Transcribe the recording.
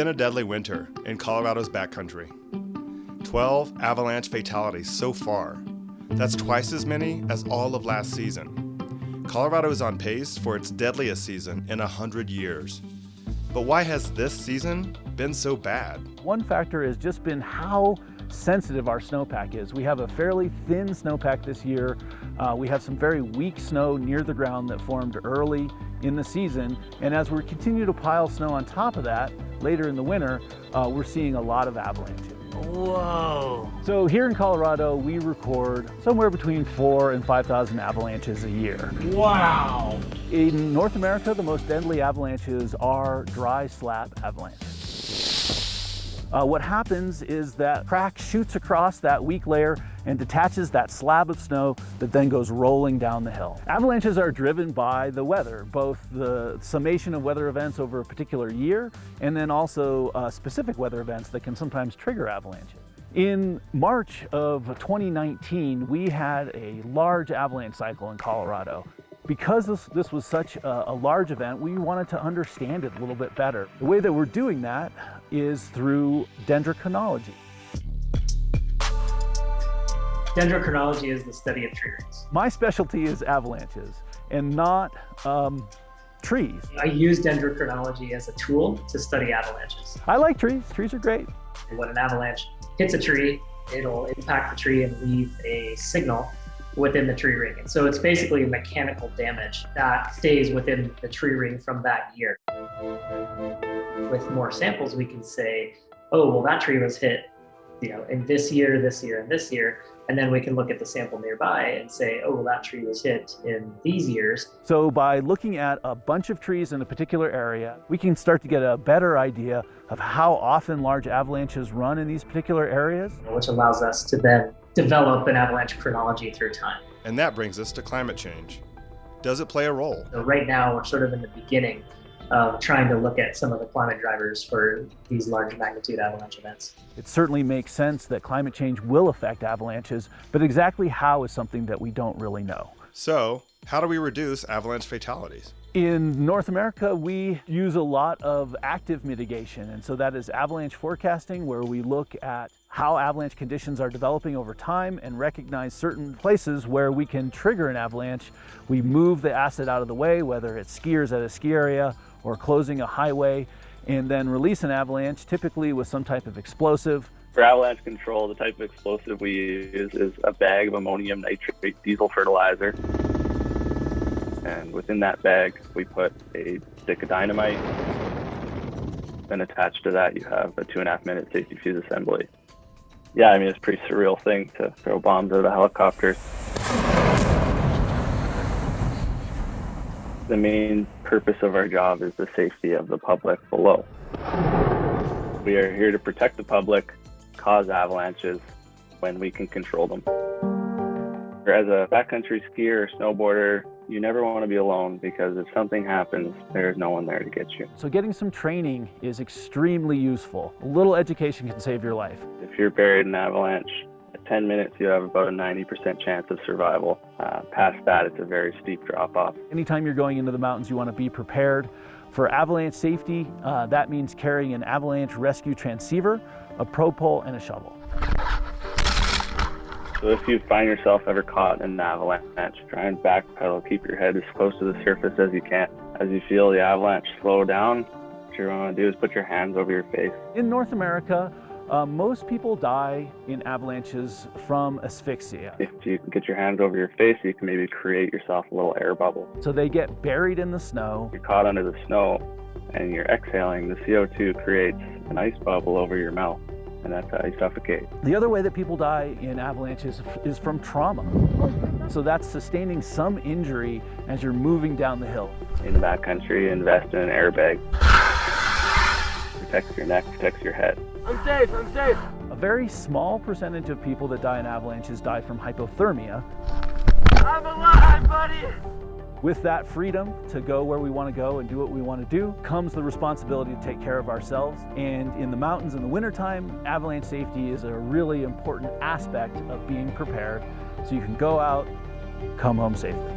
been a deadly winter in Colorado's backcountry. 12 avalanche fatalities so far. That's twice as many as all of last season. Colorado is on pace for its deadliest season in 100 years. But why has this season been so bad? One factor has just been how sensitive our snowpack is. We have a fairly thin snowpack this year. We have some very weak snow near the ground that formed early in the season. And as we continue to pile snow on top of that later in the winter, we're seeing a lot of avalanches. Whoa. So here in Colorado, we record somewhere between 4,000 and 5,000 avalanches a year. Wow. In North America, the most deadly avalanches are dry slab avalanches. What happens is that crack shoots across that weak layer and detaches that slab of snow that then goes rolling down the hill. Avalanches are driven by the weather, both the summation of weather events over a particular year and then also specific weather events that can sometimes trigger avalanches. In March of 2019, we had a large avalanche cycle in Colorado. Because this was such a large event, we wanted to understand it a little bit better. The way that we're doing that is through dendrochronology. Dendrochronology is the study of tree rings. My specialty is avalanches and not trees. I use dendrochronology as a tool to study avalanches. I like trees. Trees are great. When an avalanche hits a tree, it'll impact the tree and leave a signal within the tree ring. And so it's basically mechanical damage that stays within the tree ring from that year. With more samples, we can say, oh, well, that tree was hit, in this year, and this year. And then we can look at the sample nearby and say, oh, well, that tree was hit in these years. So by looking at a bunch of trees in a particular area, we can start to get a better idea of how often large avalanches run in these particular areas. Which allows us to then develop an avalanche chronology through time. And that brings us to climate change. Does it play a role? So right now, we're sort of in the beginning of trying to look at some of the climate drivers for these large magnitude avalanche events. It certainly makes sense that climate change will affect avalanches, but exactly how is something that we don't really know. So, how do we reduce avalanche fatalities? In North America, we use a lot of active mitigation, and so that is avalanche forecasting, where we look at how avalanche conditions are developing over time and recognize certain places where we can trigger an avalanche. We move the asset out of the way, whether it's skiers at a ski area or closing a highway, and then release an avalanche, typically with some type of explosive. For avalanche control, the type of explosive we use is a bag of ammonium nitrate diesel fertilizer. And within that bag, we put a stick of dynamite. Then attached to that, you have a 2.5-minute safety fuse assembly. Yeah, it's a pretty surreal thing to throw bombs out of a helicopter. The main purpose of our job is the safety of the public below. We are here to protect the public, cause avalanches when we can control them. As a backcountry skier or snowboarder, you never want to be alone, because if something happens, there's no one there to get you. So getting some training is extremely useful. A little education can save your life. If you're buried in an avalanche, at 10 minutes, you have about a 90% chance of survival. Past that, it's a very steep drop-off. Anytime you're going into the mountains, you want to be prepared. For avalanche safety, that means carrying an avalanche rescue transceiver, a probe pole, and a shovel. So if you find yourself ever caught in an avalanche, try and backpedal, keep your head as close to the surface as you can. As you feel the avalanche slow down, what you want to do is put your hands over your face. In North America, most people die in avalanches from asphyxia. If you can get your hands over your face, you can maybe create yourself a little air bubble. So they get buried in the snow. You're caught under the snow and you're exhaling. The CO2 creates an ice bubble over your mouth, and that's how you suffocate. The other way that people die in avalanches is from trauma. So that's sustaining some injury as you're moving down the hill. In the backcountry, invest in an airbag. Protects your neck, protects your head. I'm safe. A very small percentage of people that die in avalanches die from hypothermia. I'm alive, buddy! With that freedom to go where we want to go and do what we want to do comes the responsibility to take care of ourselves. And in the mountains in the wintertime, avalanche safety is a really important aspect of being prepared so you can go out, come home safely.